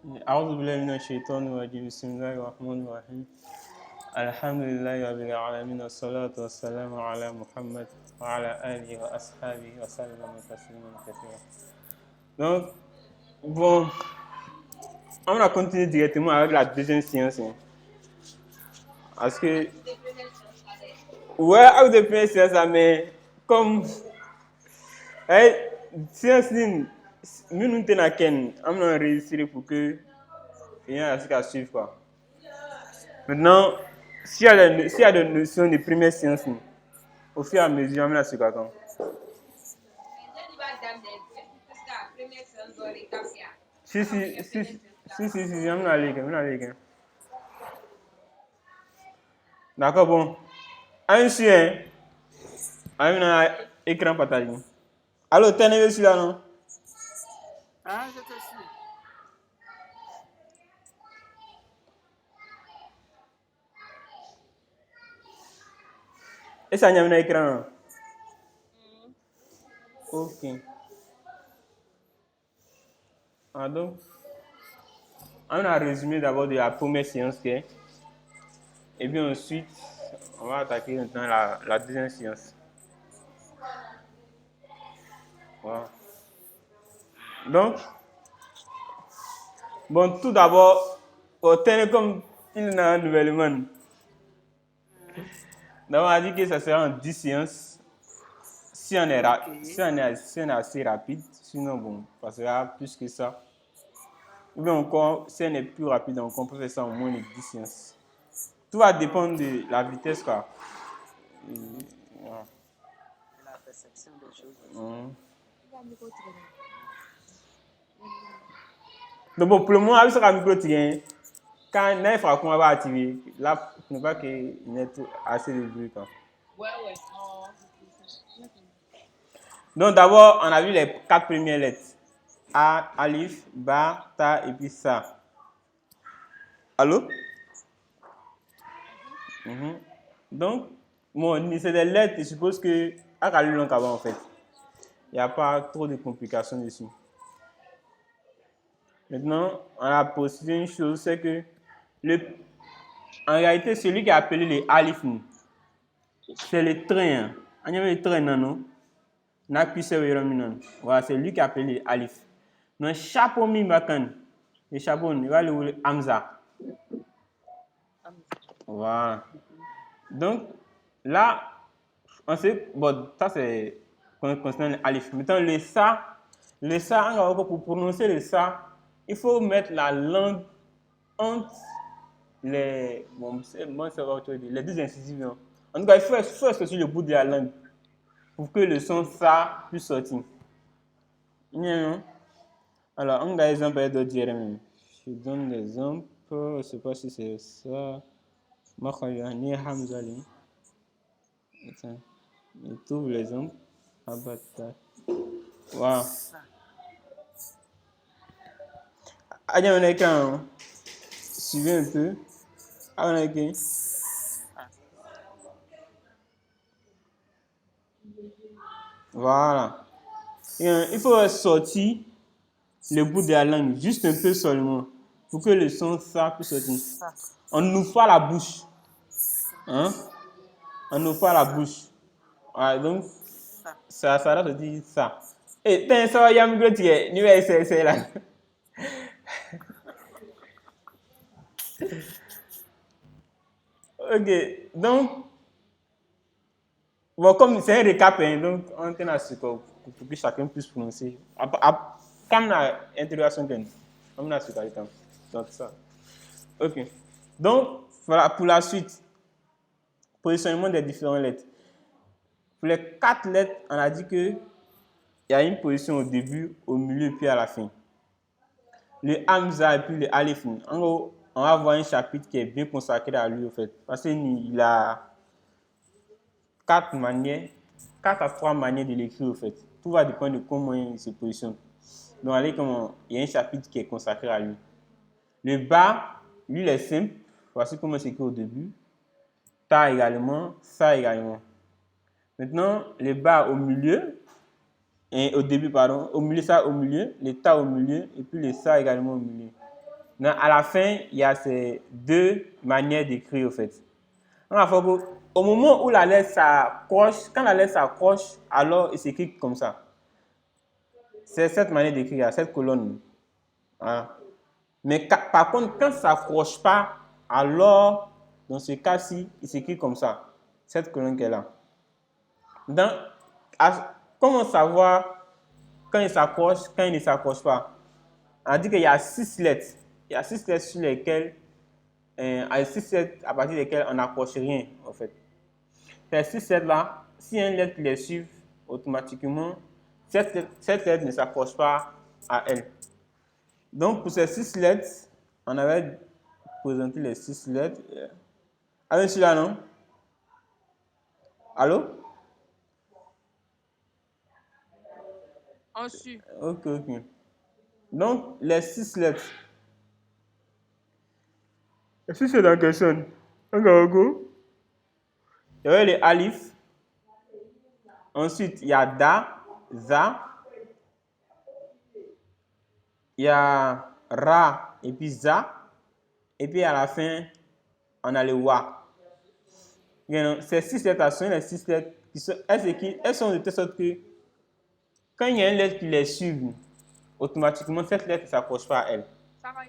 أعوذ بالله من الشيطان الرجيم بسم الله الرحمن الرحيم الحمد لله رب العالمين والصلاة والسلام على محمد وعلى آله وأصحابه وسلم تسليما كثيرا. Donc, bon, on va continuer directement avec la deuxième séance. Parce que, ouais, avec la première séance, mais comme, séance, nous tenons à Ken, on a réussi pour que il y ait à suivre, quoi. Maintenant, s'il y a des notions de première séance, au fur et à mesure, on va se faire. Si, on va aller. D'accord, bon. Un chien, un écran partagé. Alors, tu es celui-là, non? Ah, je te suis. Et ça, il y a un écran. Ok. Ah, donc, on a résumé d'abord de la première séance. Et puis ensuite, on va attaquer maintenant la deuxième séance. Voilà. Donc, bon, tout d'abord, au Télécom, il y a un nouvellement. Donc, on a dit que ça sera en 10 séances. Si on est assez rapide, sinon, bon, ça sera plus que ça. Ou bien encore, si on est plus rapide, on peut faire ça en moins de 10 séances. Tout va dépendre de la vitesse, quoi. Voilà. La perception des choses aussi. Donc, bon, pour le moment, avec ce micro, quand il fera qu'on va activer, là, il ne pas qu'il y ait assez de bruit, quoi. Ouais. Donc, d'abord, on a vu les 4 premières lettres. A, Alif, Ba, Ta et puis Sa. Allô? Donc, bon, c'est des lettres, je suppose que à la langue avant, en fait. Il n'y a pas trop de complications dessus. Maintenant, on a précisé une chose, c'est que en réalité, celui qui a appelé les Alif, c'est le train. On y avait le train, non? Voilà, c'est lui qui a appelé les Alif. Donc, chapeau Mimbakan, le chapeau, il va le Hamza. Voilà. Donc, là, on sait, bon, ça c'est concernant l'alif. Maintenant, le sa, pour prononcer le sa, il faut mettre la langue entre les, les deux incisives. Non? En tout cas, il faut sortir le bout de la langue pour que le son sa puisse sortir. Non? Alors, on a un exemple de dire même. Je donne l'exemple, je ne sais pas si c'est ça. Makhayani Hamzali. Je trouve l'exemple. Abata. Wow. Allez, on est quand? Suivez un peu. On est quand? Voilà. Il faut sortir le bout de la langue, juste un peu seulement, pour que le son ça puisse sortir. On n'ouvre pas la bouche. Hein? On n'ouvre pas la bouche. Voilà, donc, ça doit se dire ça. Et t'as un ça, il y a un micro qui est, nous c'est là. Ok, donc, bon, comme c'est un récap, hein, donc on tient à ce pour que chacun puisse prononcer. Comme l'interrogation gagne, on a ce temps. Donc, ça. Ok. Donc, voilà, pour la suite, positionnement des différentes lettres. Pour les 4 lettres, on a dit qu'il y a une position au début, au milieu, puis à la fin. Le Hamza et puis le Alif. En gros, on va voir un chapitre qui est bien consacré à lui, en fait. Parce qu'il a 4 à 3 manières de l'écrire, en fait. Tout va dépendre de comment il se positionne. Donc, il y a un chapitre qui est consacré à lui. Le bas, lui, il est simple. Voici comment c'est écrit au début. Ta également, ça également. Maintenant, le bas au milieu, et au début, pardon, au milieu, ça au milieu, le ta au milieu, et puis le ça également au milieu. Donc, à la fin, il y a ces deux manières d'écrire, au fait. Donc, au moment où la lettre s'accroche, quand la lettre s'accroche, alors il s'écrit comme ça. C'est cette manière d'écrire, cette colonne. Voilà. Mais par contre, quand ça ne s'accroche pas, alors, dans ce cas-ci, il s'écrit comme ça. Cette colonne qui est là. Donc, comment savoir quand il s'accroche, quand il ne s'accroche pas? On dit qu'il y a 6 lettres. Il y a 6 lettres sur lesquelles, à partir desquelles on n'accroche rien, en fait. Ces 6 lettres-là, si une lettre les suit automatiquement, cette lettre ne s'accroche pas à elle. Donc, pour ces 6 lettres, on avait présenté les 6 lettres. Allez, celui-là, non? Allô? On suit. Ok. Donc, les 6 lettres. Les 6 lettres en question. Il y avait les alif. Ensuite, il y a da, za. Il y a ra et puis za. Et puis à la fin, on a le wa. Ces 6 lettres sont les 6 lettres qui sont, elles sont de telle sorte que quand il y a une lettre qui les suit, automatiquement cette lettre ne s'approche pas à elle. Ça va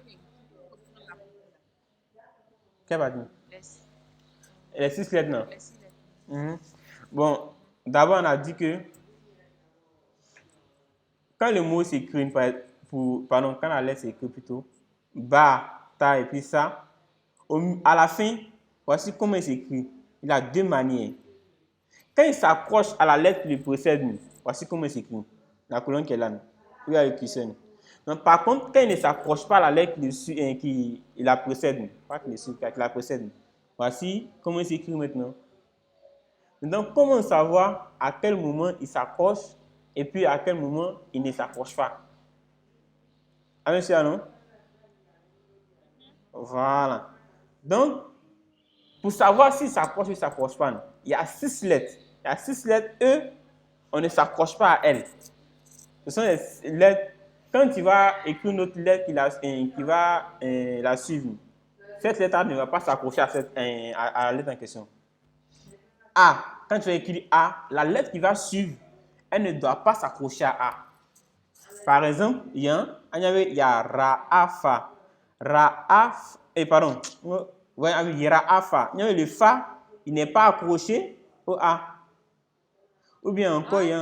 bien. Qu'est-ce que tu dit? Les 6 lettres, non? Les 6 lettres. Bon, d'abord on a dit que quand le mot s'écrit, quand la lettre s'écrit plutôt, ba, ta et puis ça, à la fin, voici comment il s'écrit. Il a deux manières. Quand il s'accroche à la lettre qui le précède, voici comment il s'écrit. La colonne qui est là. Il y a le curseur. Donc, par contre, quand il ne s'accroche pas à la lettre qui la précède, pas qui la précède, voici comment il s'écrit maintenant. Donc, comment savoir à quel moment il s'accroche et puis à quel moment il ne s'accroche pas? Ah, monsieur, non? Voilà. Donc, pour savoir s'il s'accroche ou il ne s'accroche pas, il y a 6 lettres. Il y a 6 lettres, eux, on ne s'accroche pas à elles. Ce sont les lettres. Quand tu vas écrire une autre lettre qui va la suivre, cette lettre ne va pas s'accrocher à la lettre en question. A, quand tu vas écrire A, la lettre qui va suivre, elle ne doit pas s'accrocher à A. Par exemple, il y a Ra, A, Fa. Ra, A, pardon. Ouais, il y a Ra, A, Fa. Le Fa, il n'est pas accroché au A. Ou bien encore, il y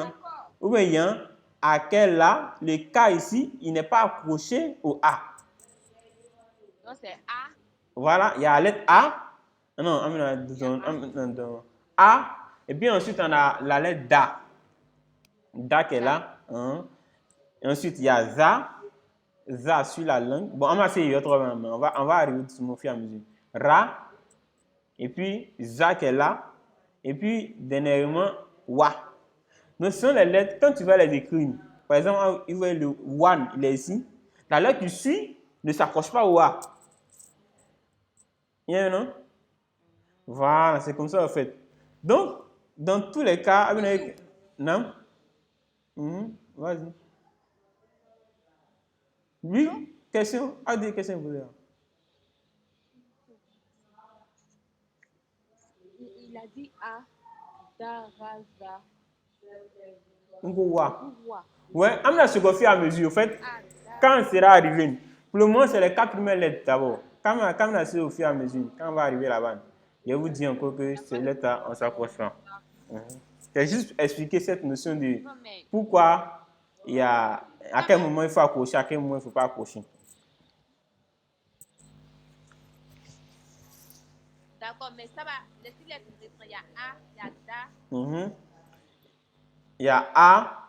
a un A quel là, le K ici, il n'est pas accroché au A. Donc c'est A. Voilà, il y a la lettre A. Non, A. Et puis ensuite, on a la lettre Da. Da qui est là. Hein. Et ensuite, il y a Za. Za sur la langue. Bon, on va essayer autrement, mais on va arriver au fur et à mesure. Ra. Et puis, Za qui est là. Et puis, dernièrement, Wa. Donc, ce sont les lettres, quand tu vas les écrire, par exemple, il voit le Wan, il est ici. La lettre qui suit ne s'accroche pas au A. Il y a un non? Voilà, c'est comme ça en fait. Donc, dans tous les cas, non? Vas-y. Oui, question? Ah, des questions, vous voulez. Il a dit A, Da, Ra, Za. Wa. Ouais, on a ce qu'on fait à mesure. En fait, quand on sera arrivé, pour le moment, c'est les 4 premières lettres d'abord. Quand on a ce au fur et à mesure, quand on va arriver là-bas, je vous dis encore que ces lettres-là, on s'approche pas. C'est juste expliquer cette notion de pourquoi il y a, à quel moment il faut accrocher, à quel moment il ne faut pas accrocher. D'accord, mais ça va. Les 6 lettres, il y a A, il y a Da. Il y a A,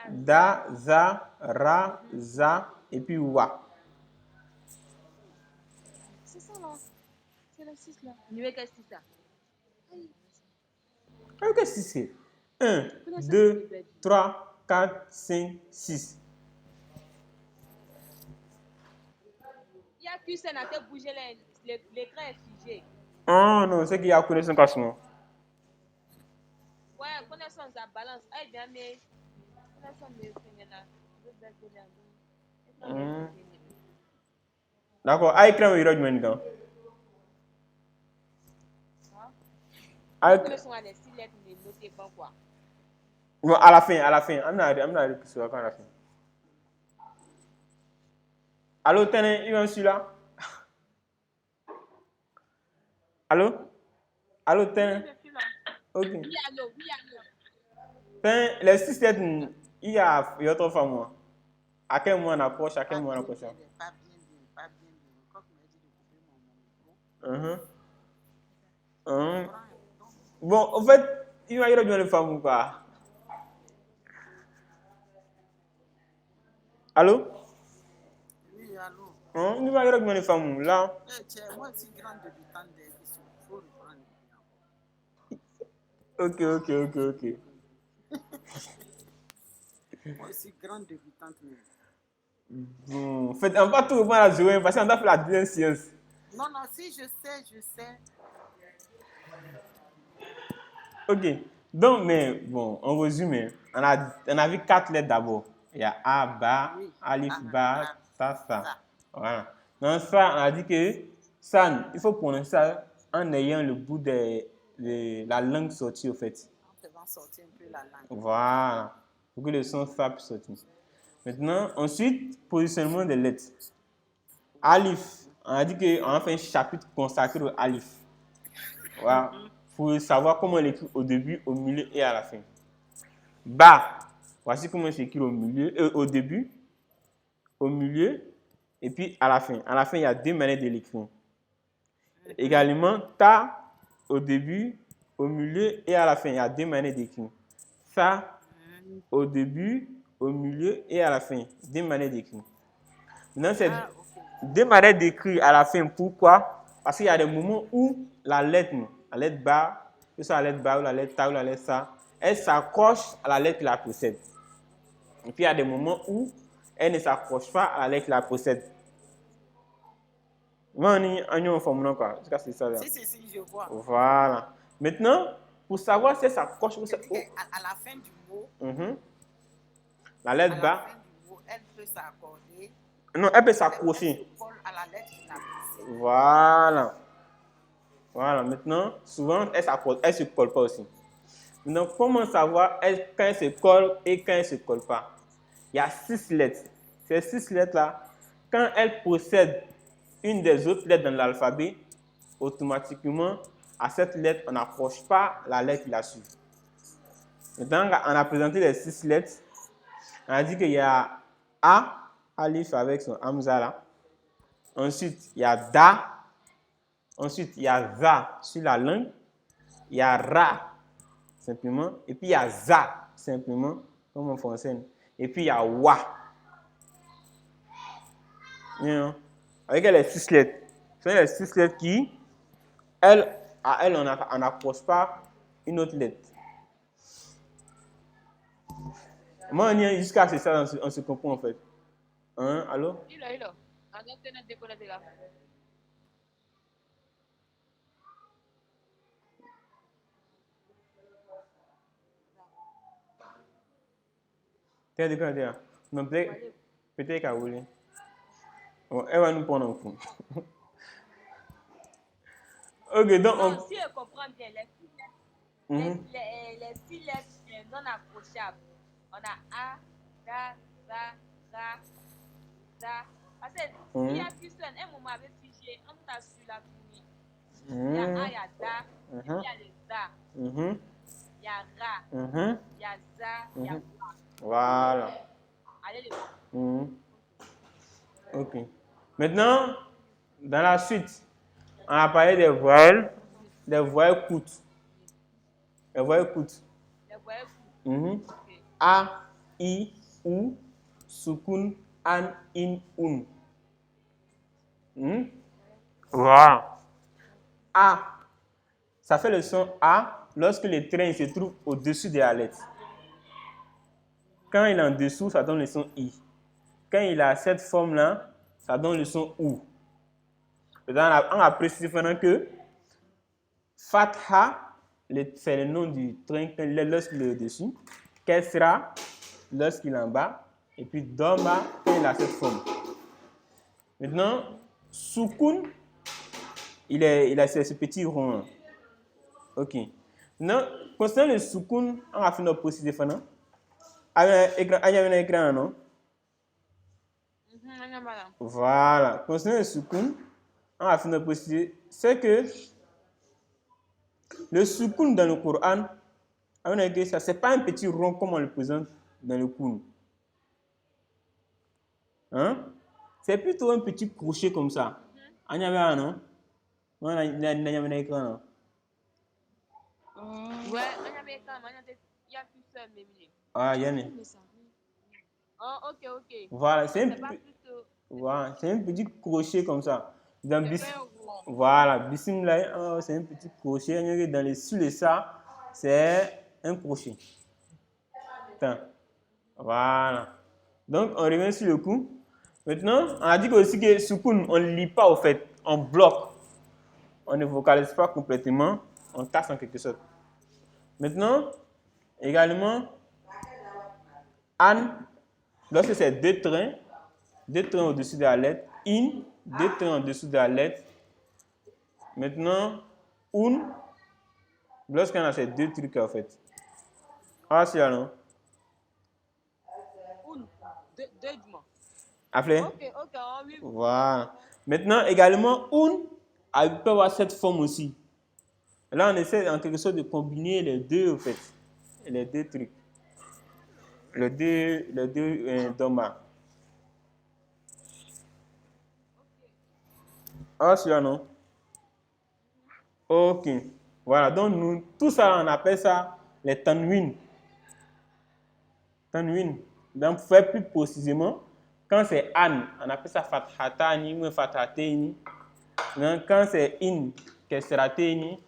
Da, Za, Ra, Za et puis Wa. C'est ça là. C'est le 6 là. Numéro quel 6 là? Qu'est-ce que c'est? 1, 2, 3, 4, 5, 6. Il y a qu'une scène à te bouger, l'écran est figé. Ah non, c'est qu'il y a connaissance cassement. Ouais, connaissance, ça balance. Eh bien, mais. Connaissance, mais c'est là. D'accord. A écrit un héros du maintenant. Tous les sons à des 6 lettres, mais notez pas quoi. Bon, à la fin. I'm not à la fin. Allô, tenez, il y a un celui-là. Allô? Allô, tenez. Ok. Oui, allô. Tenez, les 6 lettres, il y a autre fois, moi. À quel moment on approche, à quel moment on approche? Pas bien. Quand tu m'as dit de couper mon micro, Mhm. Mhm. prends un bouton. Bon, en fait, il va y avoir du femme ou pas? Allô? Oui, allô. Il va y avoir du femme là. Tiens, moi aussi, grande débutante des questions. Il faut reprendre. Ok. Moi aussi, grande débutante. Bon, en fait, on va tout reprendre à jouer parce qu'on doit faire la deuxième séance. Non, si, je sais. Ok. Donc, mais bon, en résumé, on a vu 4 lettres d'abord. Il y a A, Ba, Oui. Alif, Ah, Ba, ah, ça. ça. Voilà. Dans ça, on a dit que ça, il faut prononcer ça en ayant le bout de la langue sortie, au fait. En faisant sortir un peu la langue. Voilà. Pour que le son ça puisse sortir. Maintenant, ensuite, positionnement des lettres. Alif. On a dit qu'on a fait un chapitre consacré au Alif. Voilà. Pour savoir comment l'écrire au début, au milieu et à la fin. Ba. Voici comment c'est écrit au début, au milieu et puis à la fin. À la fin, il y a 2 manières de l'écrire. Également, ta au début, au milieu et à la fin. Il y a 2 manières d'écrire. Ça au début, au milieu et à la fin. 2 manières d'écrire. Maintenant, c'est 2 manières d'écrire à la fin. Pourquoi? Parce qu'il y a des moments où la lettre ba, que ce soit la lettre ba ou la lettre ta ou la lettre ça, elle s'accroche à la lettre qui la possède. Et puis il y a des moments où elle ne s'accroche pas à la lettre qui la possède. C'est ça là. Si, je vois. Voilà. Maintenant, pour savoir si elle s'accroche ou À la fin du mot, la lettre à la ba, fin du mot, elle peut s'accorder. non, elle peut Elle s'accrocher. se colle à la lettre qui la possède. Voilà. Voilà. Maintenant, souvent, elle se colle pas aussi. Maintenant, comment savoir quand elle se colle et quand elle ne se colle pas? Il y a 6 lettres. Ces 6 lettres-là, quand elles possèdent une des autres lettres dans l'alphabet, automatiquement, à cette lettre, on n'approche pas la lettre qui la suit. Maintenant, on a présenté les 6 lettres. On a dit qu'il y a A, Alif avec son Hamza là. Ensuite, il y a Da. Ensuite, il y a Za sur la langue. Il y a Ra, simplement. Et puis, il y a Za, simplement, comme en français. Et puis, il y a Wa. Avec les 6 lettres. Ce sont les 6 lettres qui, à elles, on n'approche pas une autre lettre. Moi, jusqu'à ce ça, on se comprend en fait. Hein, allô? Il a. Internet déconnecté là. T'es d'accord, là? Non, peut-être qu'à voler. Bon, elle va nous prendre en compte. Ok, donc Non, si elle comprend bien, les 6 lettres non accrochables, on a A, Da, Za, Ra, Za. Parce que s'il y a plus un moment avec figé, on t'a su la fini. Il y a A, il y a Da, et puis il y a le Za. Il y a Ra, il y a Za, il y a Ra. Voilà. Allez les voir. Ok. Maintenant, dans la suite, on a parlé des voyelles courtes. Les voyelles courtes. Les voyelles courtes. A, I, U, Sukun, An, In, Un. Voilà. A, ça fait le son A lorsque le train se trouve au-dessus de la lettre. Quand il est en dessous, ça donne le son I. Quand il a cette forme-là, ça donne le son OU. On a précisé que Fatha, c'est le nom du train lorsqu'il est au-dessus. Kesra, lorsqu'il est en bas. Et puis Doma, quand il a cette forme. Maintenant, Soukoun, il a ce petit rond. Ok. Non, concernant le soukoun, on va faire notre préciser maintenant. Il y a un écran, non? Voilà. Concernant le soukoun, on va faire notre préciser. C'est que le soukoun dans le Coran, ce n'est pas un petit rond comme on le présente dans le Koun. Hein? C'est plutôt un petit crochet comme ça. Il y avait un, non? Il y a un écran, non? Ouais, il y a plus seul, mais Ah, il y en a. Oh, ok. Voilà, voilà, c'est un petit crochet comme ça. Voilà, bismillah, c'est un petit crochet. Sur le ça, c'est un crochet. Attends. Voilà. Donc, on revient sur le coup. Maintenant, on a dit aussi que soukoun, on ne lit pas au fait, on bloque. On ne vocalise pas complètement, on tasse en quelque sorte. Maintenant, également, an, lorsque c'est deux trains au-dessus de la lettre, in, deux trains au-dessus de la lettre. Maintenant, un, lorsqu'on a ces deux trucs en fait. Ah, c'est là, non? Deux du mois. Appelez? Ok, oui. Voilà. Maintenant, également, peut avoir cette forme aussi. Là, on essaie en quelque sorte de combiner les deux, en fait. Les deux trucs. Les deux domas. Ah, celui-là, non? Ok. Voilà. Donc, nous, tout ça, on appelle ça les tanwin. Tanwin. Donc, pour faire plus précisément, quand c'est an, on appelle ça fathatani ou fathateni. Quand c'est in, kesrateni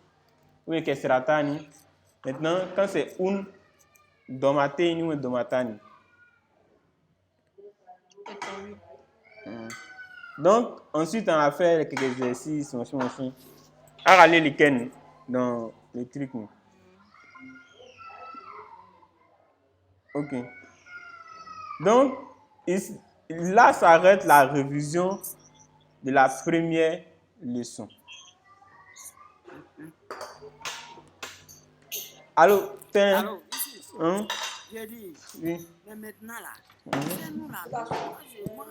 ou kesratani. Maintenant, quand c'est un, domateni ou domatani. Donc, ensuite, on va faire quelques exercices, machin. À râler les ken dans les trucs. Ok. Donc, là s'arrête la révision de la première leçon. Allô, Alors, ici, hein? j'ai dit, Oui. mais maintenant là, c'est nous là, moi,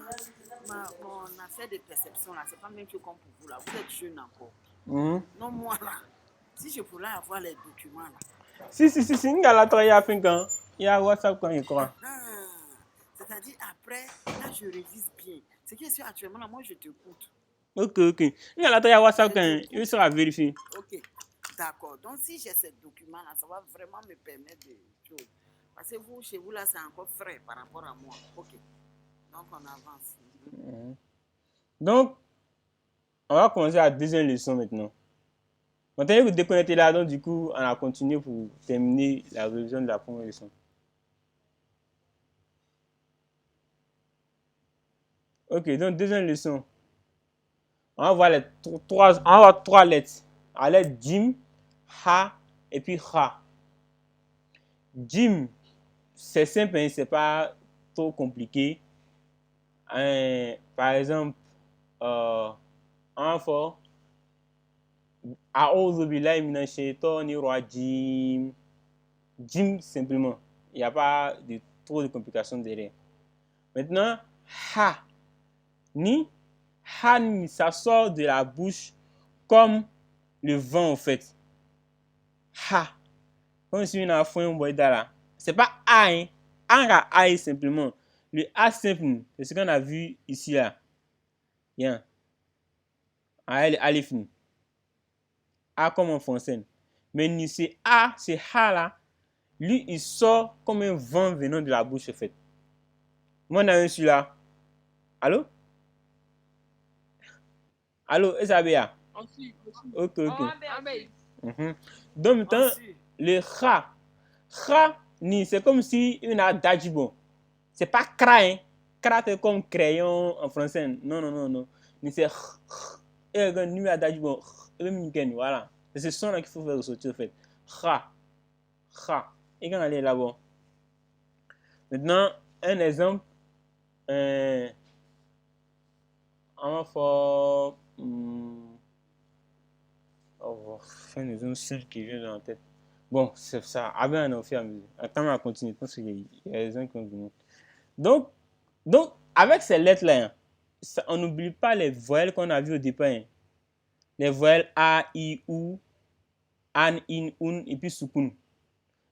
mon affaire de perception là, c'est pas même chose comme pour vous là, vous êtes jeune encore. Non, moi là, si je voulais avoir les documents là. Si, il y a la travail à faire quand il y a WhatsApp quand il croit. C'est-à-dire après, là je révise bien. C'est que si actuellement là, moi je t'écoute. Ok. Il y a la travail à WhatsApp quand il sera vérifié. Ok, d'accord. Donc si j'ai ces documents là, ça va vraiment me permettre de choses. Parce que vous, chez vous là, c'est encore frais par rapport à moi. Ok. Donc on avance. Donc, on va commencer la deuxième leçon maintenant. Maintenant, vous déconnectez là, donc du coup, on a continué pour terminer la révision de la première leçon. Ok, donc deuxième leçon. On va voir trois lettres. À l'aide Jim, Ha et puis Ha. Jim, c'est simple, hein, c'est pas trop compliqué. Par exemple, un fort. A'udhu billahi minash shaitani rajim. Jim simplement. Il n'y a pas trop de complications derrière. Maintenant, Ha. Ni, ça sort de la bouche comme le vent en fait. Ha. Comme si on a fait un boy là. C'est pas A, hein. A simplement. Le A simple, c'est ce qu'on a vu ici là. Bien. Alif. A comme en français. Mais ni c'est A, c'est Ha là. Lui, il sort comme un vent venant de la bouche en fait. Moi, on a un celui-là. Allô? Allô, Esabia? Ok. Donc, maintenant, le Kha. Kha, c'est comme si on a d'ajibon. C'est pas Kra, hein. Kra, c'est comme crayon en français. Non. Ni c'est et quand nous a d'ajibon. Voilà. C'est ce son-là qu'il faut faire ressortir, en fait. Kha. Et quand on est là-bas. Maintenant, un exemple. on va faire... Oh, fin des zones qui vient dans la tête. Bon, c'est ça. Avec un au à mesure. Attends, on va continuer. Je pense qu'il y a des gens qui ont venir. Donc, avec ces lettres-là, hein, on n'oublie pas les voyelles qu'on a vues au départ. Hein. Les voyelles A, I, U, An, In, Un et puis Sukun.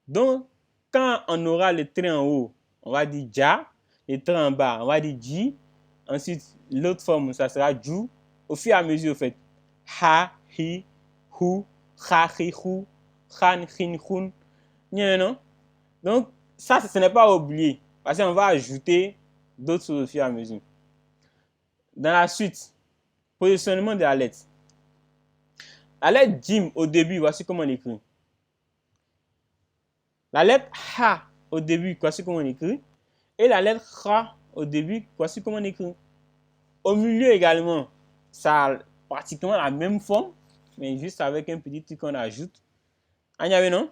Donc, quand on aura le trait en haut, on va dire Ja. Le trait en bas, on va dire Ji. Ensuite, l'autre forme, ça sera Ju. Au fur et à mesure, en fait. Ha, Hi, Hu, Ha, Hi, Hu, Han, Hin, Hun. Non. Donc, ça, ce n'est pas à oublier. Parce qu'on va ajouter d'autres choses au fur et à mesure. Dans la suite, positionnement de la lettre. La lettre Jim au début, voici comment on écrit. La lettre Ha au début, voici comment on écrit. Et la lettre Kha au début, voici comment on écrit. Au milieu également, ça a pratiquement la même forme, mais juste avec un petit truc qu'on ajoute. Il y avait non?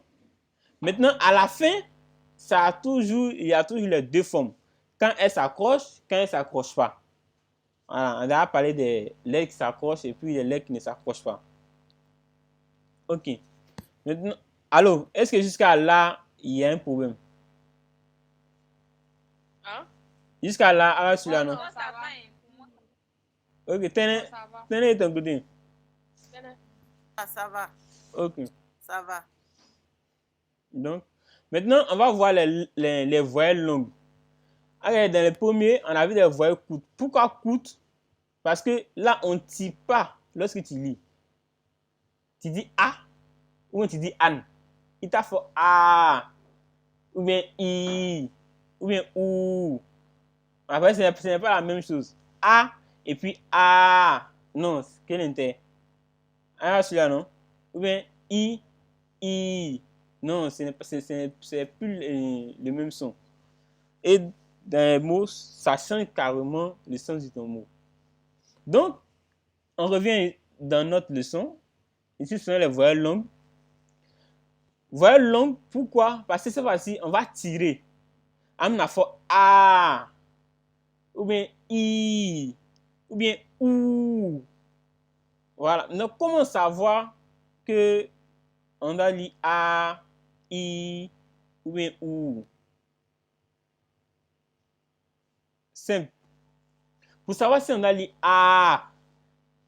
Maintenant, à la fin, il y a toujours les deux formes. Quand elles s'accrochent, quand elles ne s'accrochent pas. Voilà, on a parlé des lettres qui s'accrochent et puis des lettres qui ne s'accrochent pas. Ok. Maintenant, allô, est-ce que jusqu'à là, il y a un problème? Hein? Jusqu'à là, à celui-là, non? Non, ça va. Ok, tenez ton côté. Ah, ça va, Ok. ça va. Donc, maintenant, on va voir les voyelles longues. Alors, dans les premiers, on a vu des voyelles courtes. Pourquoi courtes? Parce que là, on ne tire pas lorsque tu lis. Tu dis A ou tu dis An. Il t'a fait A ou bien I ou bien OU. Après, ce n'est pas la même chose. A et puis A. Non, quel intérêt? Ah, celui-là, non? Ou bien I. Non, c'est plus le même son. Et dans les mots, ça change carrément le sens de ton mot. Donc, on revient dans notre leçon. Ici, ce sont les voyelles longues. Voyelles longues, pourquoi? Parce que cette fois-ci, on va tirer. On a fait A, ou bien I, ou bien OU. Voilà. Donc, comment savoir que on a lu A, I, ou bien OU? Simple. Pour savoir si on a lu A,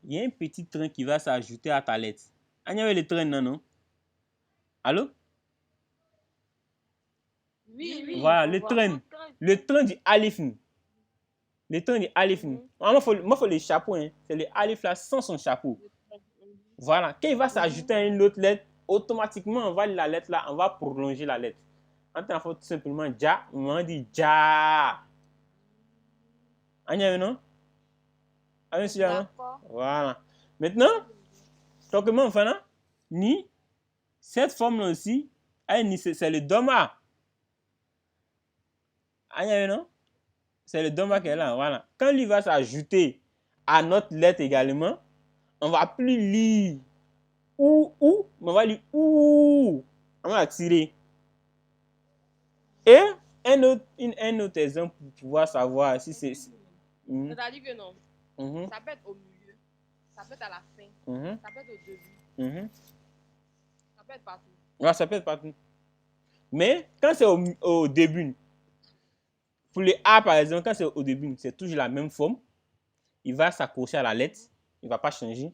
il y a un petit train qui va s'ajouter à ta lettre. Il y avait le train, non? Allô? Oui. Voilà, le train du alif. Le train du alif. Moi, il faut le chapeau. Hein. C'est le alif là sans son chapeau. Voilà. Quand il va s'ajouter à une autre lettre, automatiquement, on va lire la lettre là, on va prolonger la lettre. On va tout simplement Ja, on va dire Ja. Non? Voilà. Maintenant, comment on fait là? Ni, cette forme-là aussi, c'est le doma. Non? C'est le doma qui est là. Voilà. Quand il va s'ajouter à notre lettre également, on ne va plus lire ou, mais on va lire ou. On va tirer. Et un autre exemple pour pouvoir savoir si c'est. C'est-à-dire que non. Ça peut être au milieu, ça peut être à la fin, ça peut être au début, ça peut être partout. Ouais, ça peut être partout. Mais quand c'est au début, pour les A par exemple, quand c'est au début, c'est toujours la même forme. Il va s'accrocher à la lettre, il ne va pas changer.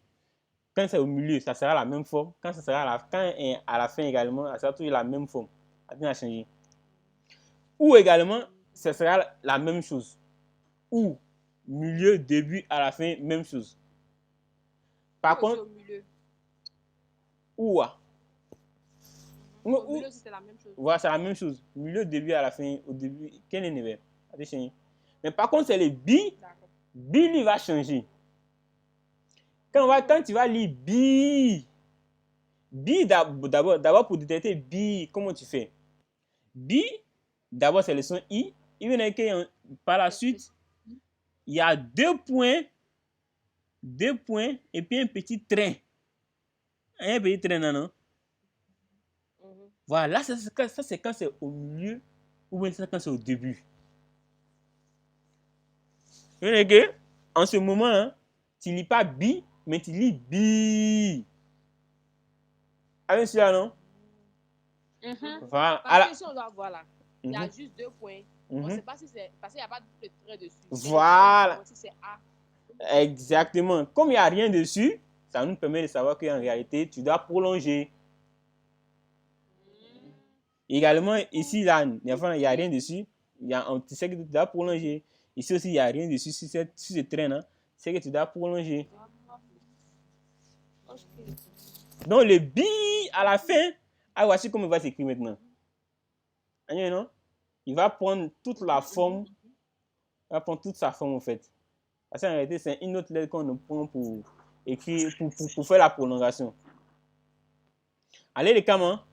Quand c'est au milieu, ça sera la même forme. Quand ça sera à la fin également, ça sera toujours la même forme. Ça ne va pas changer. Ou également, ça sera la même chose. Ou, milieu, début, à la fin, même chose. Par contre, ou. Au milieu, c'est la même chose. Voilà, c'est la même chose. Milieu, début, à la fin, au début, quel est le verbe? Mais par contre, c'est le bi. Bi, il va changer. Quand tu vas lire bi, d'abord pour détecter bi, comment tu fais? Bi, d'abord c'est le son I. Il vient que par la suite, il y a deux points et puis un petit train. Un petit train, non? Voilà, ça c'est quand c'est au milieu ou bien c'est quand c'est au début. Vous voyez que en ce moment, hein, tu lis pas bi, mais tu lis bi. Avec cela, non? Voilà. Parce que si on doit voir là, il y a Mhm. juste 2 points. On ne Mhm. sait pas si c'est. Parce qu'il n'y a pas de trait dessus. Voilà. Si c'est A. Exactement. Comme il n'y a rien dessus, ça nous permet de savoir qu'en réalité, tu dois prolonger. Également, ici, là, il n'y a rien dessus. Tu sais que tu dois prolonger. Ici aussi, il n'y a rien dessus. Si ce train, c'est que tu dois prolonger. Donc, le bi à la fin, voici comment il va s'écrire maintenant. Non? Il va prendre toute la forme. Il va prendre toute sa forme, en fait. Parce qu'en réalité, c'est une autre lettre qu'on prend pour écrire, pour faire la prolongation. Allez, les camins.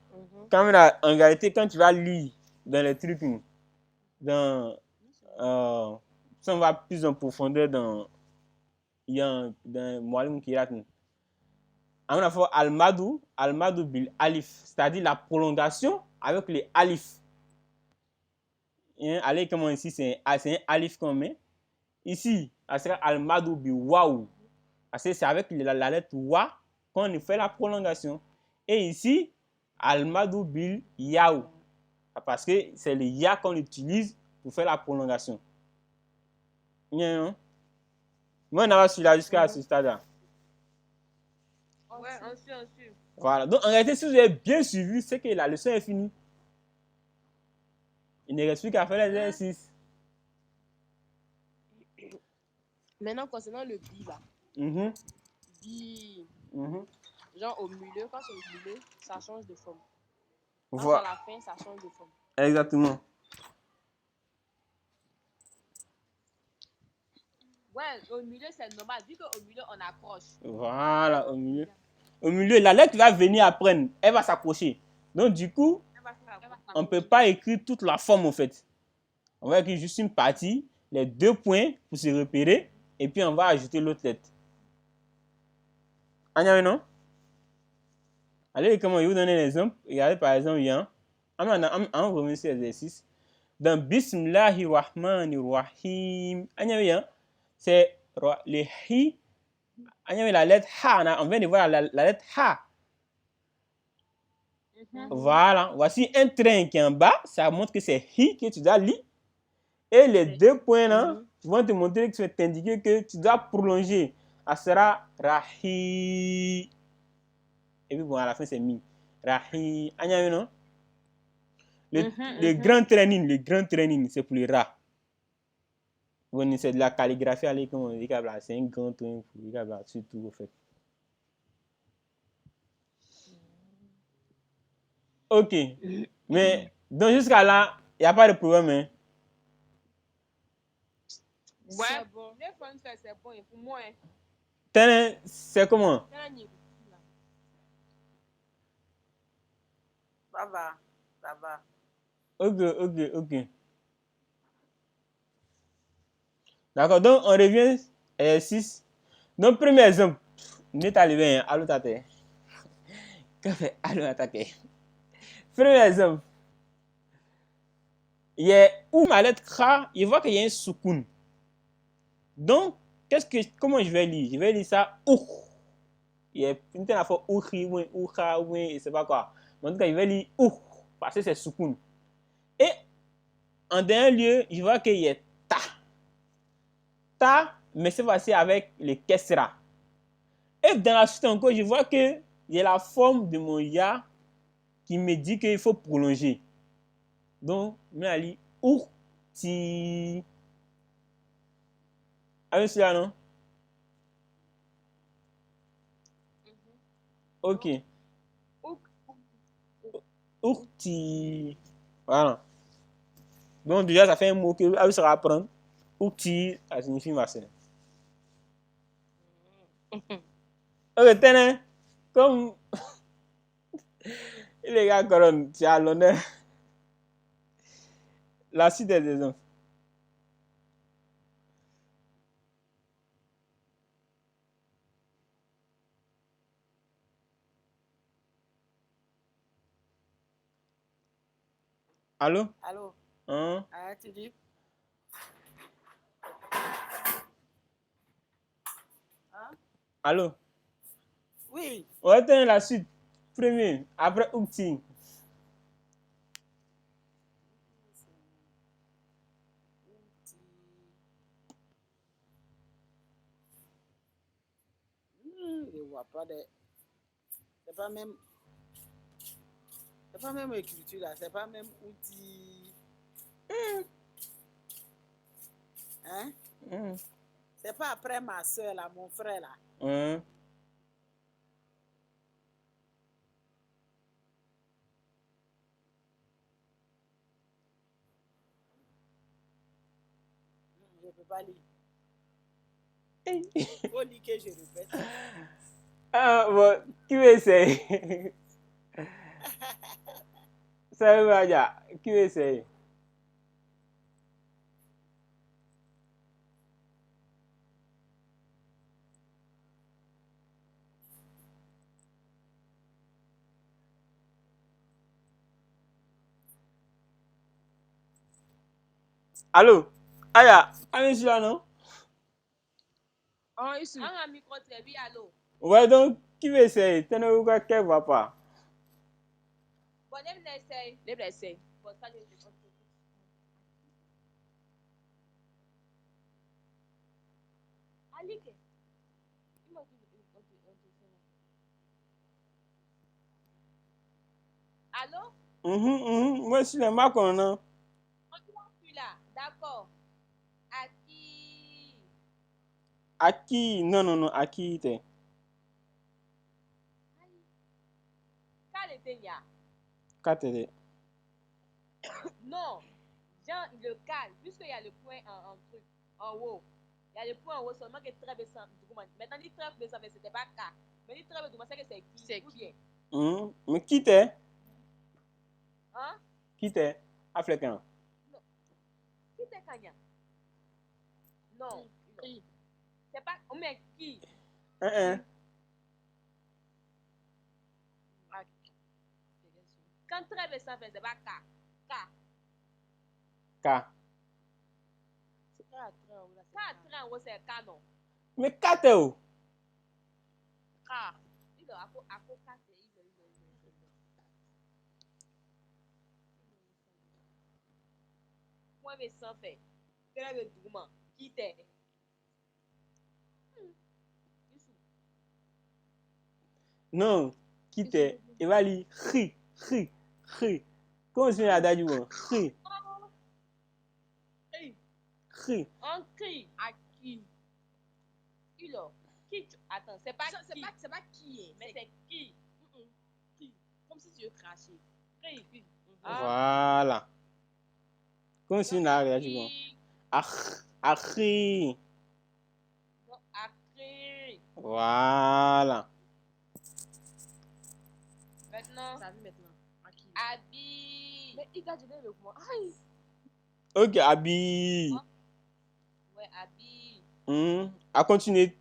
En réalité, quand tu vas lire dans les trucs, si on va plus en profondeur dans Muallim Kirat, on a fait Al-Madu bil Alif, c'est-à-dire la prolongation avec les Alif. Allez, comment ici, c'est un Alif qu'on met. Ici, ça sera Al-Madu bil Waou. C'est avec la lettre Wa qu'on fait la prolongation. Et ici, Al-Madu bil Yaou. Parce que c'est le Ya qu'on utilise pour faire la prolongation. Moi, on va celui-là jusqu'à ce stade-là. Ouais, on suit. Voilà. Donc, en réalité, si vous avez bien suivi, c'est que la leçon est finie. Il ne reste plus qu'à faire l'exercice. Maintenant, concernant le bi là. Bi. Genre au milieu, quand c'est au milieu, ça change de forme. Quand c'est à la fin, ça change de forme. Exactement. Ouais, au milieu, c'est normal. Vu qu'au milieu, on accroche. Voilà, au milieu. Au milieu, la lettre va venir après, elle va s'accrocher. Donc, du coup, on ne peut pas écrire toute la forme, en fait. On va écrire juste une partie, les 2 points pour se repérer, et puis on va ajouter l'autre lettre. Non? Allez, comment je vais vous donner l'exemple. Regardez, par exemple, il y a on revient sur l'exercice. Dans Bismillahirrahmanirrahim, c'est le hi. La lettre Ha, on vient de voir la lettre Ha. Voilà, voici un train qui est en bas, ça montre que c'est hi que tu dois lire. Et les 2 points là vont te montrer que tu vas t'indiquer que tu dois prolonger. Ça sera Rahi. Et puis bon, à la fin c'est Mi. Rahi. Non? Le grand training, c'est pour le Ra. Bon, c'est de la calligraphie, allez, comme on dit, c'est un grand train pour surtout au fait. Ok. Mais, donc jusqu'à là, il n'y a pas de problème. Hein? Ouais, c'est bon. C'est bon. Et pour moi, c'est comment? Ça va. Ok. D'accord, donc on revient à l'exercice. Donc, premier exemple, n'est arrivé à l'autre terre. Qu'est-ce que fait à l'autre terre? Premier exemple, il y a où ma lettre Kha, il voit qu'il y a un soukoun. Donc, comment je vais lire? Je vais lire ça ou. Il y a une telle fois ouhi, ou kha, ou, je ne sais pas quoi. Mais en tout cas, je vais lire ou, parce que c'est soukoun. Et en dernier lieu, je vois qu'il y a ta. Ta, mais cette fois-ci avec le kesra. Et dans la suite encore, je vois qu'il y a la forme de mon ya qui me dit qu'il faut prolonger. Donc, je vais lire ou, ti. Avec cela, non? Ok. Oukti. Voilà. Donc, déjà, ça fait un mot que vous saurez apprendre. Oukti, ça signifie ma soeur. Ok, tenez. Comme les gars, tu as l'honneur. La suite des exemples. Allô? Hein? Ah, tu dis? Hein? Allô? Oui. On va tenir la suite. Premier, après outil. Je ne vois pas de... C'est pas même écriture là, c'est pas même outil. Hein? C'est pas après ma soeur là, mon frère là. Je ne peux pas lire. Il faut lire que je répète. Ah, bon, qui veut essayer? Ça va dire, qui veut essayer? Allô? Aya, allez là, non? Ah, ici. Un micro très bien, allô? Ouais, donc, qui veut essayer? T'en as où qu'elle voit pas? Bon, je vais essayer. Je vais essayer. Bon, ça, je vais Ali, que? Allô? Moi, je suis le marque, non? On plus là. D'accord. À qui? À qui? Non, à qui t'es? Quel était là? Katede. Non. Jean, le calme. Puisqu'il y a le point en truc, en haut. Il y a le point en haut seulement qui est très baissant. Maintenant, il très baissant, mais c'était pas K. Mais il très baissant, c'est que c'est qui? C'est qui? Mais qui t'es? Hein? Qui t'es? Africain. Non. Qui t'es Kanya? Non. Qui? C'est pas. Mais qui? Ah, Quand très baissant, c'est pas K. K. K. c'est pas à train, là, c'est K, très en haut, c'est K, non. Mais K t'es où? K. Il doit avoir K, c'est il. Point baissant, fait. Très baissant. Qui t'es? Non, qui t'es? Il va lire ri. Comment tu l'as dit? Ri. Ri. On crie à qui? Il a. Qui? Attends, c'est pas qui. C'est pas qui est, Mais c'est qui? qui. Comme si tu veux cracher. Qui? Voilà. Comment tu l'as dit? Ri. Donc, à qui? Voilà. Maintenant. Ça vu maintenant. À qui? Abi. Mais il a dit avec moi. Aïe. Ok, Abi. Ouais, Abi. À continuer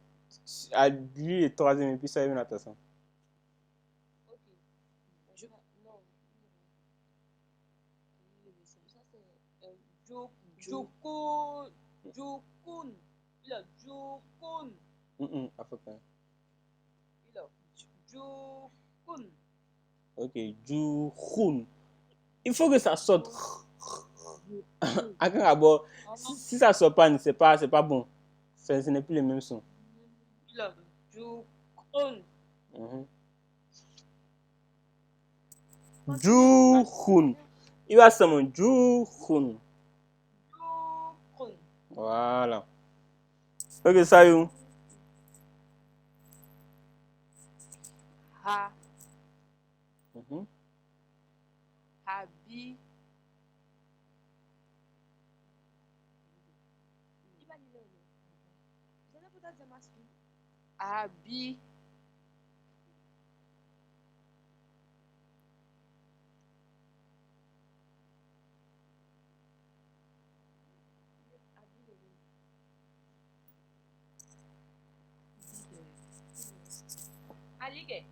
à lire le troisième et puis ça y est, attention. Ok. Non. Ça, c'est. Jukun. Jukun. Il a Jukun. Africain. Il a Jukun. Ok, Jukun. Il faut que ça sorte. Si ça sort pas, c'est pas bon. Ce n'est plus le même son. Il a Jukun. Jukun. Il va se nommer Jukun. Jukun. Voilà. Ok, ça y est. Ha. Habi. Abi. Alige.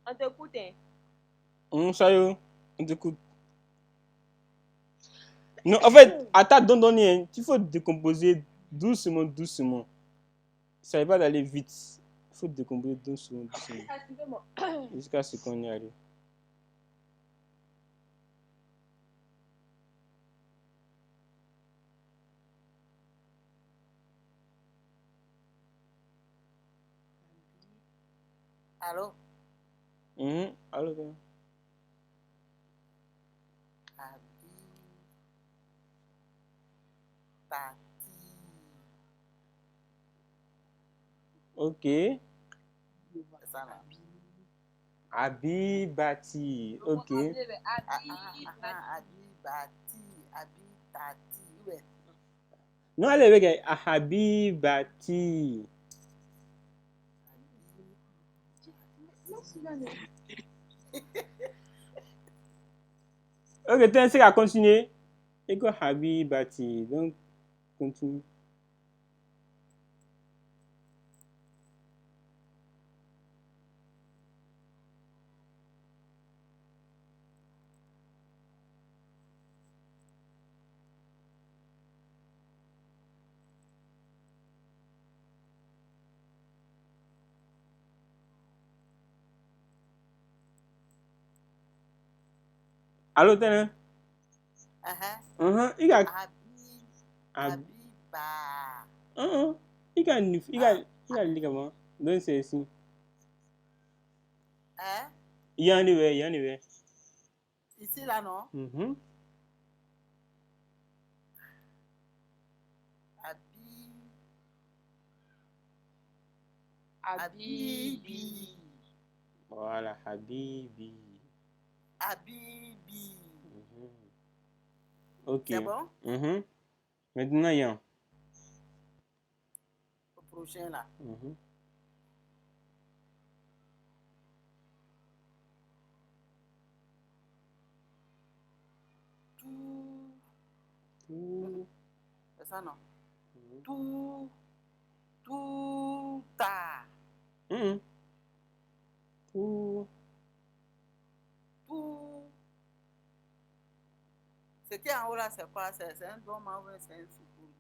On t'écoute, hein? Ça y est, on t'écoute. Non, en fait, à ta donner, il faut décomposer doucement, doucement. Ça ne va pas d'aller vite. Il faut décomposer doucement, doucement. Jusqu'à ce qu'on y arrive. Allô? Allô? Ok. C'est ça là. Habibati. Ok. Habibati. Ouais. Non, allez, regarde. Habibati. Ok, tu as qu'à continuer. Et quoi, Habibati. Donc, continue. Allô, t'es il a Habiba. il a dit comment? Donc, c'est ici. Hein? Il y a un anyway. Ici là, non? Habibi. Voilà, Habibi. Habibi. Ok. C'est bon? Maintenant, il y a. Le prochain là. Tout. C'est ça, non? Tout. Ta. Tout. Ce qui est en haut là, c'est quoi? C'est un dormant ou c'est un soukoun?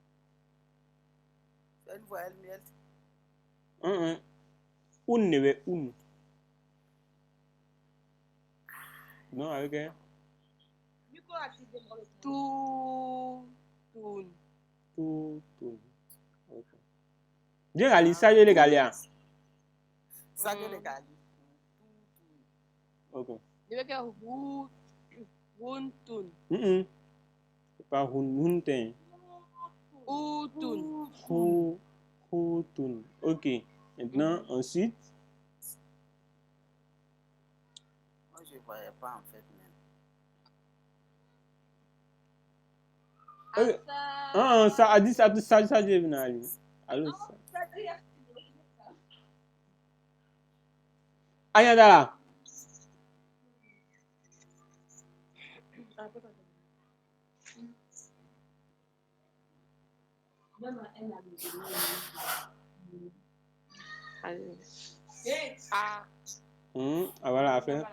C'est une voyelle miel. Un. Non, avec un. Tout. Ok. Bien, Ali, ça y est, les gars. Ça y est, les gars. Ok. Je vais faire Huntun. C'est pas Hunten. Utun. Hutun. Ok. Maintenant, ensuite. Moi, je ne voyais pas en fait. Ça a dit ça, j'ai venu à lui. Allô, ça. Ayadala. Voilà, à faire.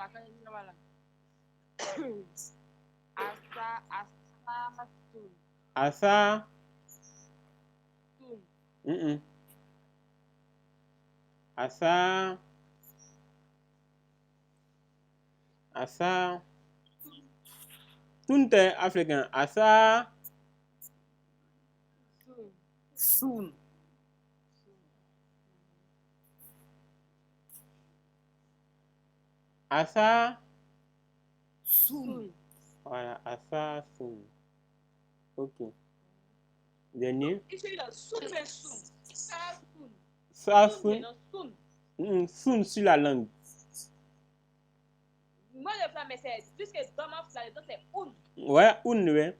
Asa. Asa. Tunte africain. Asa. Soon. Asa. Soon. Voilà, Asa Soon. Ok. Dernier. Sa Soon. Soon sur la langue. Moi, le flamme, c'est puisque dans ma flamme, donc c'est un. Ouais, un, ouais.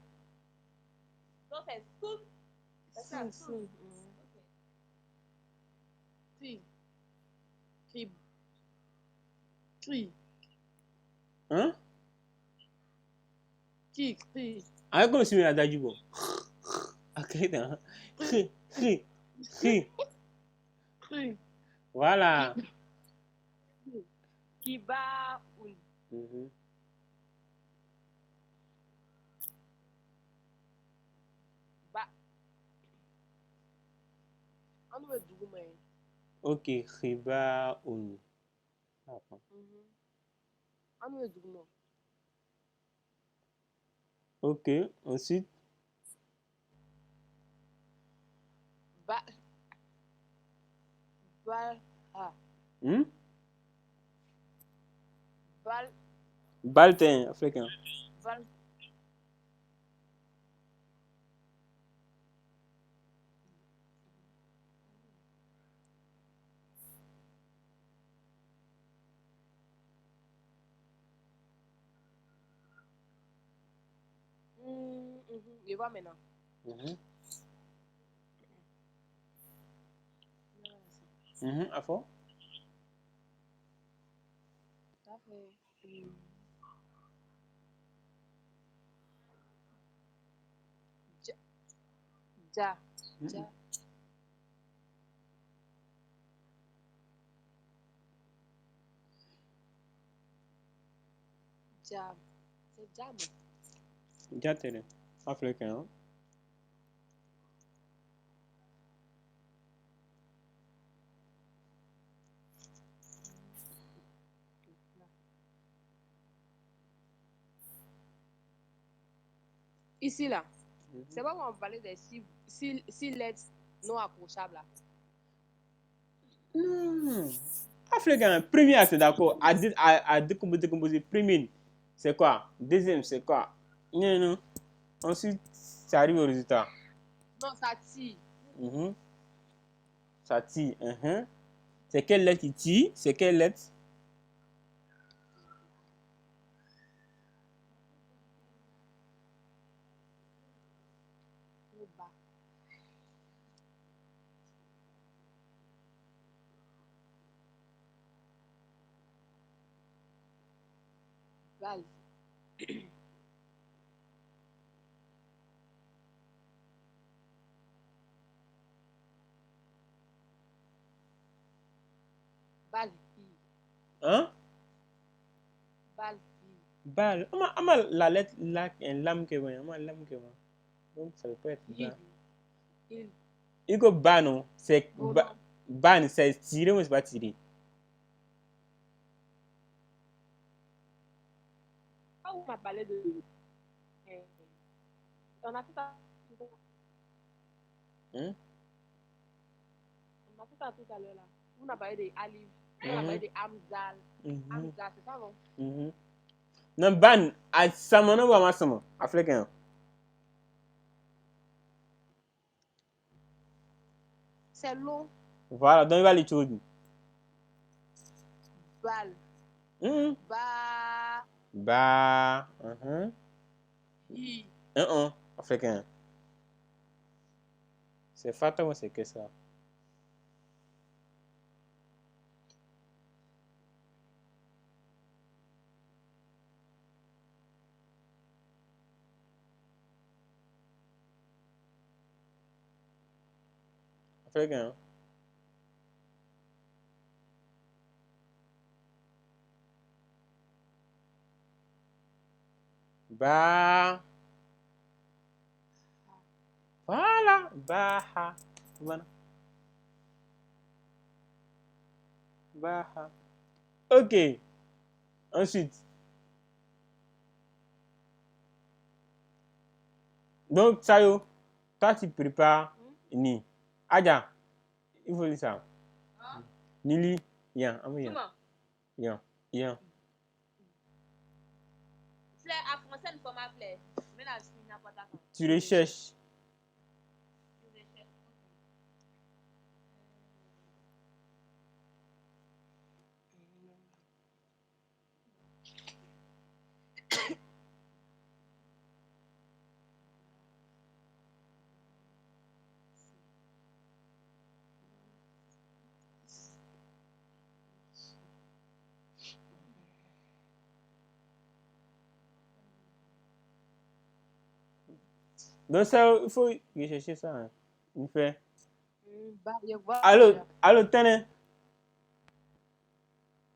Donc c'est soon. C'est ça, soon. Cri. Hein? Cri. Ah, comme si on a dit bon. Ok, non. Cri. Voilà. Kiba un. On est du mais. Ok, riba onu. On est du mais. Ok, ensuite. Bal. Ah. Bal. Baltin, africain. Bal. Je vois maintenant. À fond. Ça fait. Ja. Jam. C'est jam. Jatele, africain. Ici, là, c'est pas qu'on parlait des six lettres non accrochables, là. Africain, premier, c'est d'accord. À décomposer. Premier, c'est quoi? Deuxième, c'est quoi? Non. Ensuite, ça arrive au résultat. Non, ça tire. Ça tire. C'est quelle lettre qui tire? C'est quelle lettre? Bal. Bal. Hein? Bal. Bal. Ama la lettre là, un lame que moi. Ama lame que moi. Donc ça peut être bal. Il go ban non. C'est ban, c'est tirer ou c'est pas tirer? Quand on m'a parlé de. On a tout à. On a tout à l'heure là. On a parlé de Alif. On a parlé de Amzal. Amzal, c'est ça non? Non, ban, à Sama, non, ou à Sama, africain. C'est long. Voilà, donc il va les choses. Bal. Ba. I. Africain. C'est fatal ou c'est que ça? Africain. Ba. Voilà. Baha. Voilà. Baha. Ok. Ensuite. Donc, Sayo, toi, tu prépares Ni. Aja, il faut dire ça. Nili, yan, yan. Fleur, à français, nous sommes à fleur. Mais là, je n'importe quoi. Tu recherches. Donc, ça, il faut rechercher ça. Hein. Il fait. Allô, tenez.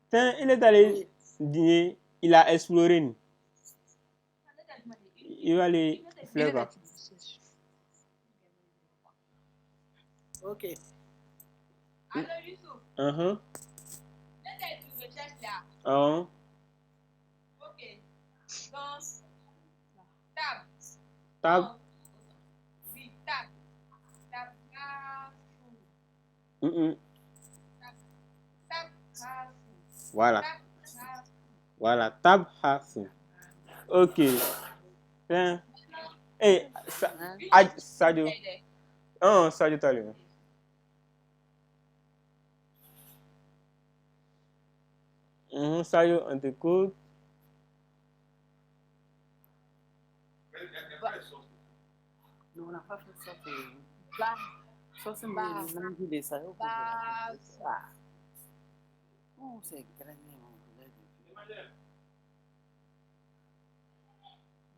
Tenez, il est allé dîner, il a exploré. Il va aller faire quoi? Ok. Allô, Youssouf? Là, tu recherches là. Ok. Donc, table. Table. Oui, table. Table. Table. Voilà. Voilà, table hafu. Ok. Bien. Hey, Sadio. Sadio Talio. Sadio, on t'écoute. Non, on n'a pas fait ça. Bah. Ça, c'est mon langue de ça. Bah. Oh, c'est grave.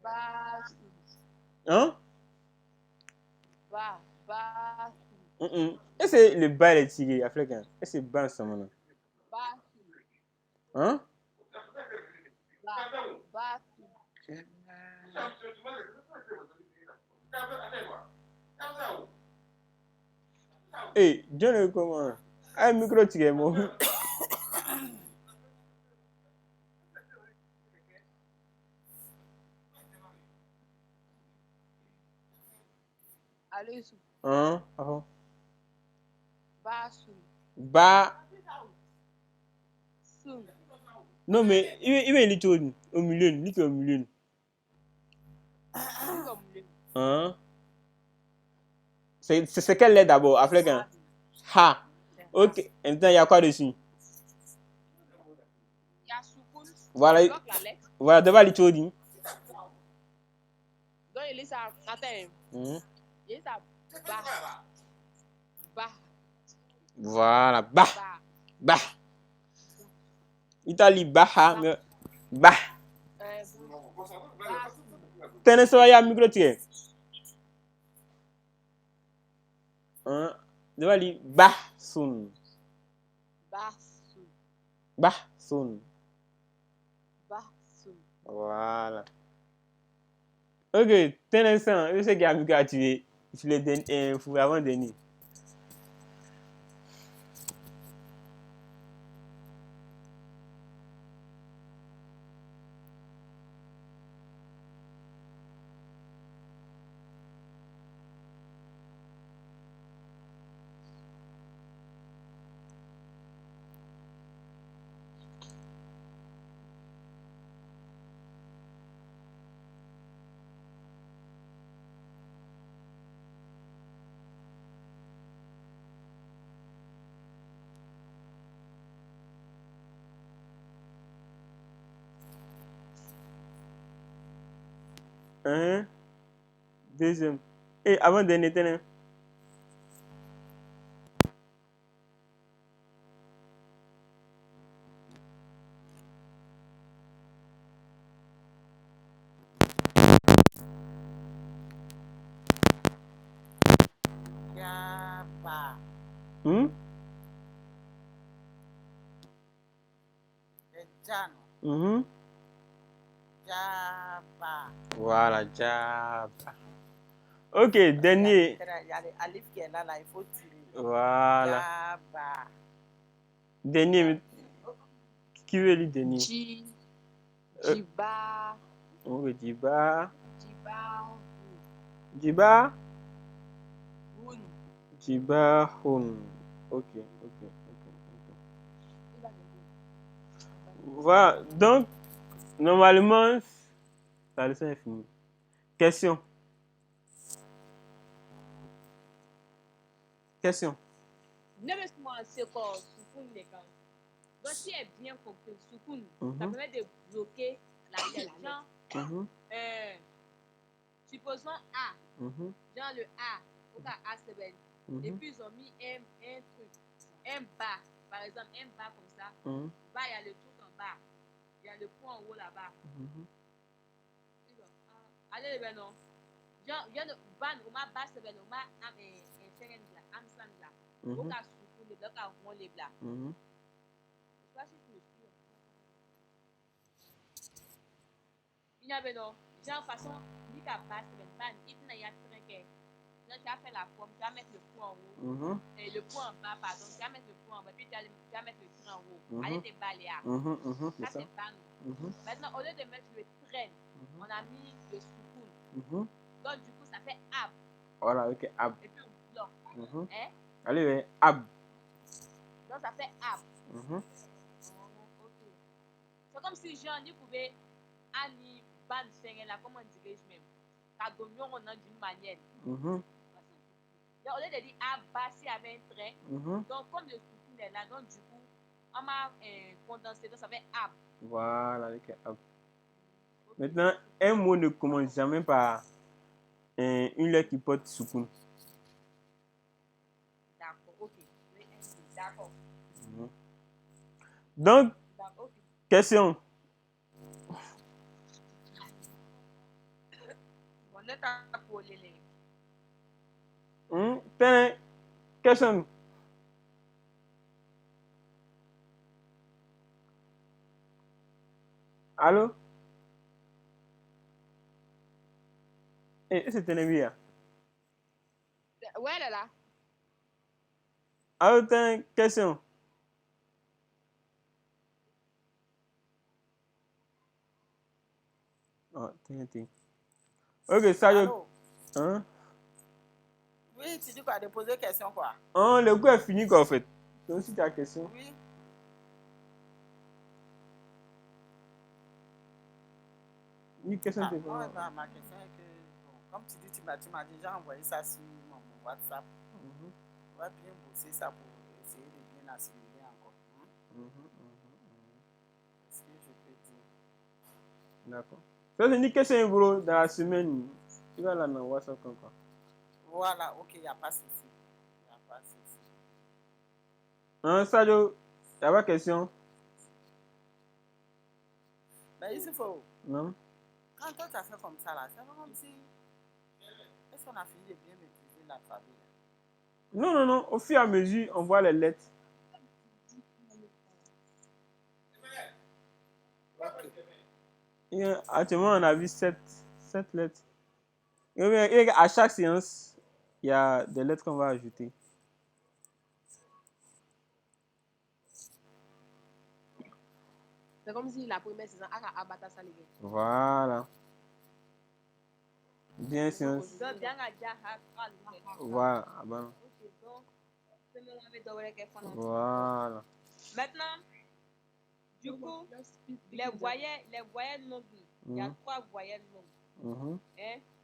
Bah. Bah. Et c'est le bas est tiré, africain. Et c'est bas ça maintenant. Bah. Hey, John, comment? Ah, micro tiré, moi. Allô, Youssouf. Bah. Soon. Non, mais il va aller au milieu. Il est au milieu. C'est quelle lettre d'abord, africain? Ha. Ok. Maintenant, il y a quoi dessus? Il y a Soukoun. Voilà. Bloque la lettre. Voilà, devant l'Itodi. Donc, il est ça. Attends. Il est ça. Bah. Voilà. Bah. Italie, Baha. Bah. Tenez ça, il y a un micro tiré. Devant lui, Bah. Soun. Bah. Soun. Voilà. Ok, tenez ça. Je sais qu'il y a un micro à tirer. Je l'ai donné avant dernier. Deuxième. Et avant dernier, tenez. Jaba. Jano. Jaba. Voilà, Jaba. Ok, dernier. Il y a l'alif qui est là, il faut tirer. Voilà. Jaba. Dernier. Qui veut le dernier? Jiba. On dit Jiba. Jiba. Jiba. Hun. Jiba Hun. Ok. Voilà. Donc, normalement, la leçon est finie. Question. Laisse-moi c'est quoi Soukoun les gars. Donc si est bien compris, Soukoun, ça permet de bloquer la lettre. Supposons A. Genre le A. Au cas A c'est bien. Et puis ils ont mis un truc. Un bas. Par exemple, un bas comme ça. Bas, il y a le truc en bas. Il y a le point en haut là-bas. Allez, ben non. Genre, ban, on m'a bas c'est bien. On m'a un serré là. Amsan là. Au cas Soukoun, le bloc à rond les blas. Je sais pas si tu me suis. Il y a ben non. Genre, façon, il y a bas c'est bien. Ban, il y a trinqué. Donc, tu as fait la la forme, tu vas mettre le point en haut. Et le point en bas, pardon. Tu vas mettre le point en bas, puis tu vas mettre le trait en haut. Allez, t'es baléa. Ça, c'est ban. Maintenant, au lieu de mettre le trait, on a mis le soukoun. Donc, du coup, ça fait ab. Voilà, ok, ab. Et puis, on bloque. Hein? Allez, ouais, ab. Donc, ça fait ab. Ok. C'est comme si Jean-Ni pouvait aller ban faire là, comment dirais-je même? T'as donné on a d'une manière. Donc, au lieu de dire ab, bassi avec un trait, donc, comme le soukoun est là, donc, du coup, on m'a condensé, donc ça fait ab. Voilà, ok, ab. Maintenant, un mot ne commence jamais par une lettre qui porte soukoun. D'accord, ok. D'accord. Donc, Okay. question. On est à pour les. Question. Allô? C'est un ami. Ouais, elle est là. Allô, t'as une question? Oh, tiens. Ok, ça y est. Hein? Oui, tu dis quoi? De poser question quoi? Le coup est fini quoi en fait. Donc si tu as question. Oui. Une question Ma question est que, bon, comme tu dis, tu m'as déjà envoyé ça sur mon WhatsApp. On va bien bosser ça pour essayer de bien assimiler encore. Est-ce que je peux dire? D'accord. Ça c'est une question gros dans la semaine. Tu vas là dans WhatsApp encore. Voilà, ok, il n'y a pas de souci. Sadio, il n'y a pas de question? Mais il faut. Non. Quand toi tu as fait comme ça là, c'est comme si. Est-ce qu'on a fini de bien maîtriser l'alphabet? Non. Au fur et à mesure, on voit les lettres. Okay. Actuellement, on a vu 7 lettres. Et à chaque séance, il y a des lettres qu'on va ajouter. C'est comme si la première saison a abattu ça les gars. Voilà. Bien séance. Voilà. Voilà. Maintenant, du coup, les voyelles longues, il y a 3 voyelles longues.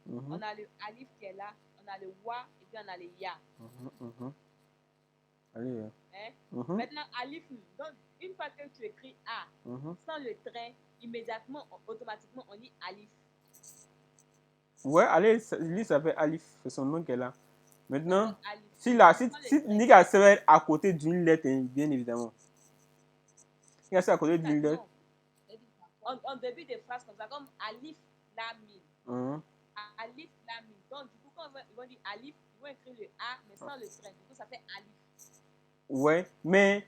On a le alif qui est là, on a le wa et puis on a le ya. Allez. Maintenant, alif, donc une fois que tu écris A, sans le trait, immédiatement, automatiquement, on dit alif. Ouais, allez, lui s'appelle Alif, c'est son nom qu'elle a. Maintenant, si Nika serait à côté d'une lettre, bien évidemment. Nika serait à côté d'une lettre. En début de phrase comme ça, comme Alif, Lamine. Alif, Lamine. Donc, du coup, quand ils vont dire Alif, ils vont écrire le A, mais sans le trait. Du coup, ça fait Alif. Ouais, mais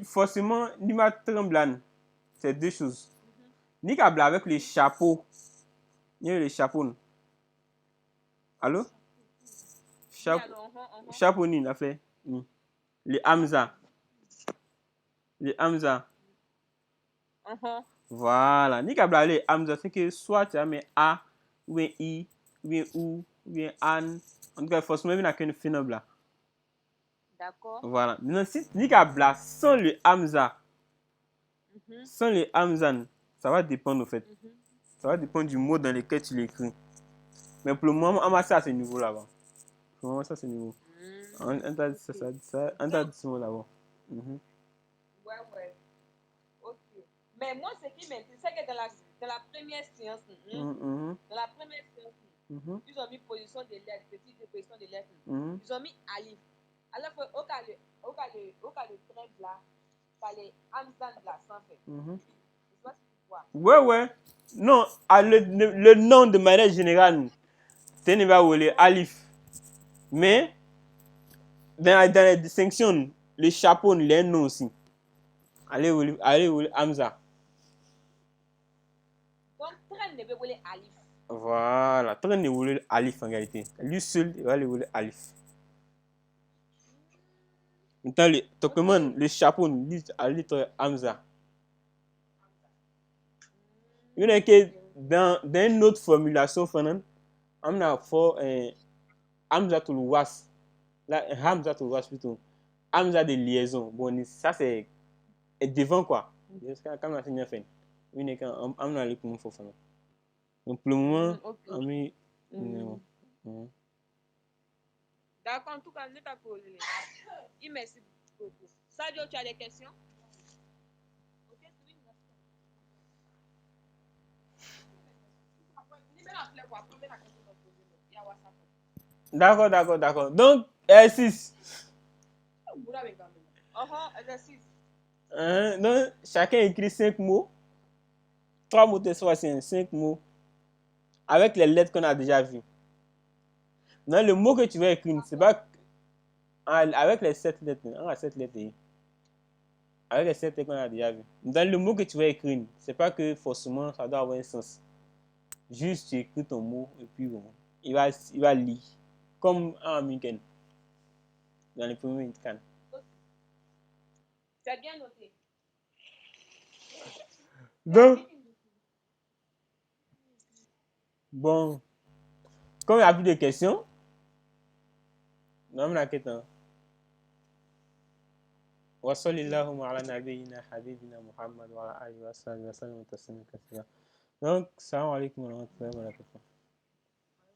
forcément, Nima Tremblan, c'est deux choses. Nika Bla avec les chapeaux. Il y a les chapeaux. Allô? Chapeau, il a fait. Les Hamza. Voilà. Nika Bla, les Hamza, c'est que soit tu as mis A, ou un I, ou un OU, ou un AN. En tout cas, forcément, il n'y a qu'une phénomène. D'accord. Voilà. Maintenant, si Nika Bla sans le Hamza, sans le Hamzan, ça va dépendre en fait. Ça va dépendre du mot dans lequel tu l'écris. Mais pour le moment, on va ça à ce niveau là-bas. Pour le moment, ça à ce niveau. On t'a dit ce mot là-bas. Ouais. Ok. Mais moi, ce qui m'intéresse, c'est que dans la première séance, ils ont mis position de lettres, petite position de lettres. Ils ont mis alif. Alors qu'au cas le trait là, t'as les Hamzan là, sans fait. Je sais pas si tu vois. Ouais. Non, le nom de manière générale, c'est le alif. Mais, dans la distinction, le chapeau, les noms aussi. Allez, Hamza. Donc, trait ne veut pas alif. Voilà. Très de rouler alif en réalité. Lui seul, il va le rouler alif. Maintenant, le chapeau, à l'être Hamza. Il y a que dans une autre formulation, on a fait Hamza to was. Là, Hamza to was plutôt. Hamza de liaison. Bon, ça c'est devant quoi. Comme la seigneur fait. On a allé pour nous faire. Donc pour le moment, on met. D'accord, en tout cas, ne t'as pas posé. Merci beaucoup. Sadio, tu as des questions? D'accord. Donc, exercice. Exercice. Donc, chacun écrit 5 mots. 3 mots de soit 5 mots. Avec les lettres qu'on a déjà vues. Non, le mot que tu vas écrire, c'est pas avec les 7 lettres. On a 7 lettres. Avec les 7 lettres qu'on a déjà vues. Dans le mot que tu vas écrire, c'est pas que forcément ça doit avoir un sens. Juste tu écris ton mot et puis bon, il va lire. Comme en américain. Dans les premiers can. C'est bien noté. Donc, bon, comme il n'y a plus de questions, non, la question. وصلى اللهم على نبينا حبيبنا محمد وعلى آله وصحبه وسلم تسليما كثيرا. Donc, salam alaikum wa rahmatullahi wa barakatuh.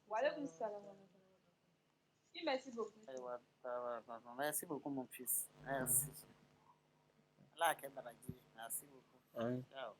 Wa alaikum salam. Merci beaucoup. Merci beaucoup, mon fils. Merci. Allah, merci beaucoup. Ciao.